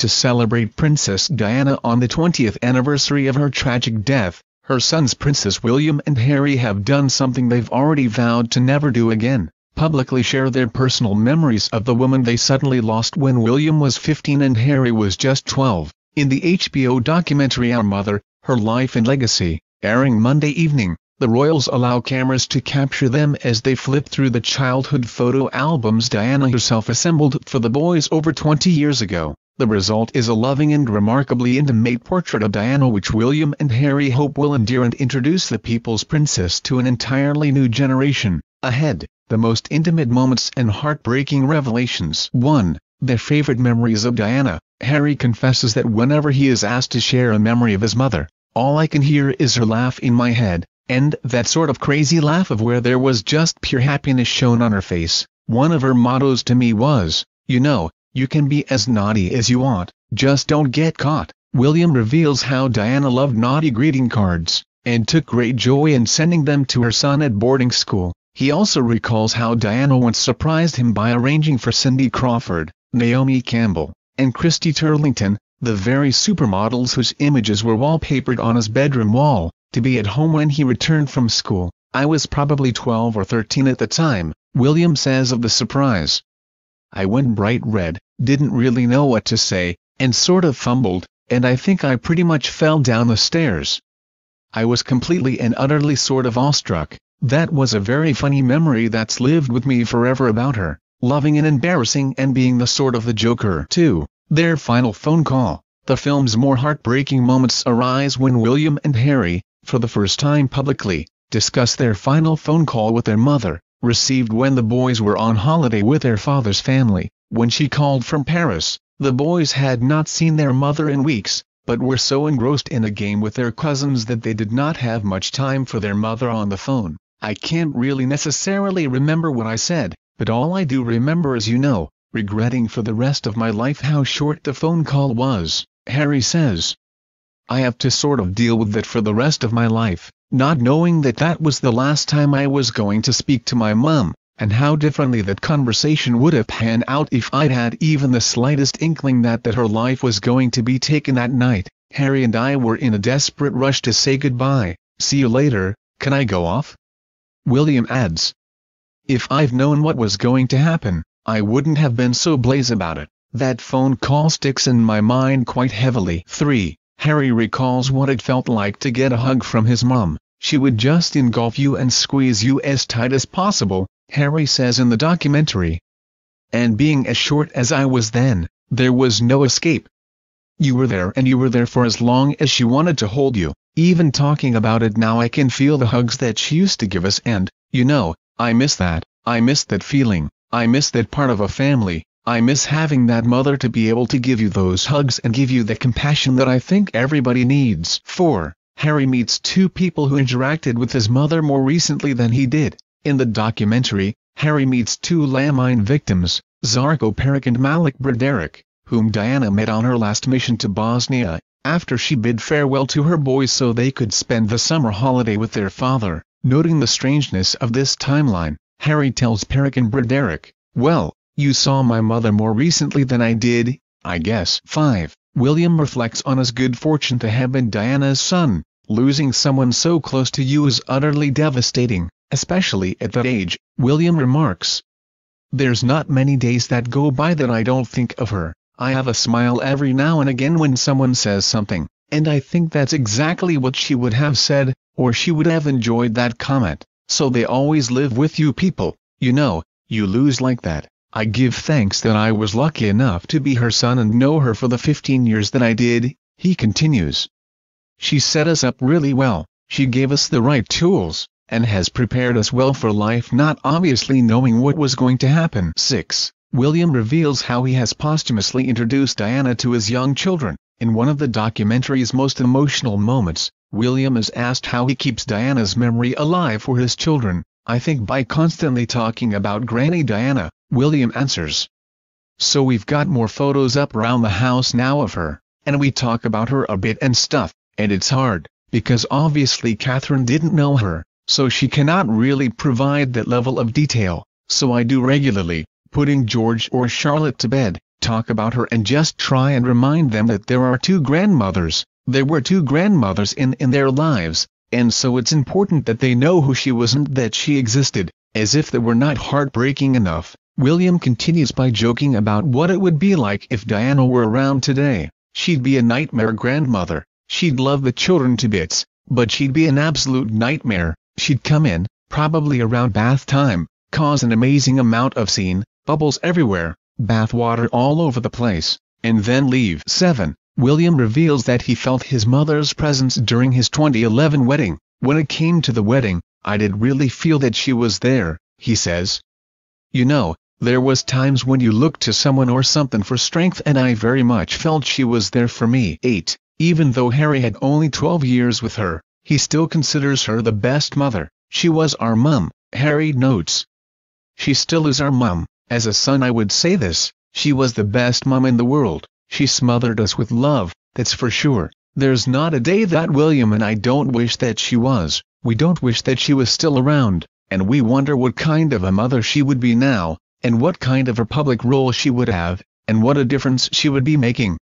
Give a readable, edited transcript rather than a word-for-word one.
to celebrate Princess Diana on the 20th anniversary of her tragic death. Her sons Princess William and Harry have done something they've already vowed to never do again: publicly share their personal memories of the woman they suddenly lost when William was 15 and Harry was just 12. In the HBO documentary Our Mother, Her Life and Legacy, airing Monday evening, the royals allow cameras to capture them as they flip through the childhood photo albums Diana herself assembled for the boys over 20 years ago. The result is a loving and remarkably intimate portrait of Diana which William and Harry hope will endear and introduce the people's princess to an entirely new generation. Ahead, the most intimate moments and heartbreaking revelations. 1. Their favorite memories of Diana. Harry confesses that whenever he is asked to share a memory of his mother, "All I can hear is her laugh in my head," and that sort of crazy laugh of where there was just pure happiness shown on her face. One of her mottos to me was, "You know, you can be as naughty as you want, just don't get caught." William reveals how Diana loved naughty greeting cards, and took great joy in sending them to her son at boarding school. He also recalls how Diana once surprised him by arranging for Cindy Crawford, Naomi Campbell, and Christy Turlington, the very supermodels whose images were wallpapered on his bedroom wall, to be at home when he returned from school. "I was probably 12 or 13 at the time," William says of the surprise. "I went bright red, didn't really know what to say, and sort of fumbled, and I think I pretty much fell down the stairs. I was completely and utterly sort of awestruck." That was a very funny memory that's lived with me forever about her, loving and embarrassing and being the sort of the Joker. 2. Their final phone call. The film's more heartbreaking moments arise when William and Harry, for the first time publicly, discuss their final phone call with their mother, received when the boys were on holiday with their father's family. When she called from Paris, the boys had not seen their mother in weeks, but were so engrossed in a game with their cousins that they did not have much time for their mother on the phone. "I can't really necessarily remember what I said, but all I do remember is, regretting for the rest of my life how short the phone call was," Harry says. "I have to sort of deal with that for the rest of my life, not knowing that that was the last time I was going to speak to my mum, and how differently that conversation would have panned out if I'd had even the slightest inkling that her life was going to be taken that night. Harry and I were in a desperate rush to say goodbye. See you later, can I go off?" William adds, "If I've known what was going to happen, I wouldn't have been so blaze about it." That phone call sticks in my mind quite heavily. 3. Harry recalls what it felt like to get a hug from his mom. "She would just engulf you and squeeze you as tight as possible," Harry says in the documentary. "And being as short as I was then, there was no escape. You were there and you were there for as long as she wanted to hold you. Even talking about it now I can feel the hugs that she used to give us and, I miss that. I miss that feeling. I miss that part of a family. I miss having that mother to be able to give you those hugs and give you the compassion that I think everybody needs." 4. Harry meets two people who interacted with his mother more recently than he did. In the documentary, Harry meets two landmine victims, Zarko Peric and Malik Broderick, whom Diana met on her last mission to Bosnia, after she bid farewell to her boys so they could spend the summer holiday with their father. Noting the strangeness of this timeline, Harry tells Peric and Broderick, "Well, you saw my mother more recently than I did, I guess." 5. William reflects on his good fortune to have been Diana's son. "Losing someone so close to you is utterly devastating, especially at that age," William remarks. "There's not many days that go by that I don't think of her. I have a smile every now and again when someone says something, and I think that's exactly what she would have said, or she would have enjoyed that comment. So they always live with you people, you lose like that. I give thanks that I was lucky enough to be her son and know her for the 15 years that I did," he continues. "She set us up really well, she gave us the right tools, and has prepared us well for life, not obviously knowing what was going to happen." 6. William reveals how he has posthumously introduced Diana to his young children. In one of the documentary's most emotional moments, William is asked how he keeps Diana's memory alive for his children. "I think by constantly talking about Granny Diana," William answers. "So we've got more photos up around the house now of her, and we talk about her a bit and stuff, and it's hard, because obviously Catherine didn't know her, so she cannot really provide that level of detail, so I do regularly, putting George or Charlotte to bed, talk about her and just try and remind them that there are two grandmothers. There were two grandmothers in their lives, and so it's important that they know who she was and that she existed. As if that were not heartbreaking enough, William continues by joking about what it would be like if Diana were around today. She'd be a nightmare grandmother. She'd love the children to bits, but she'd be an absolute nightmare. She'd come in, probably around bath time, cause an amazing amount of scene, bubbles everywhere, bath water all over the place, and then leave. 7. William reveals that he felt his mother's presence during his 2011 wedding. When it came to the wedding, I did really feel that she was there, he says. You know, there was times when you looked to someone or something for strength, and I very much felt she was there for me. 8. Even though Harry had only 12 years with her, he still considers her the best mother. She was our mum, Harry notes. She still is our mum. As a son I would say this, she was the best mum in the world. She smothered us with love, that's for sure. There's not a day that William and I don't wish that she was. We don't wish that she was still around, and we wonder what kind of a mother she would be now, and what kind of a public role she would have, and what a difference she would be making.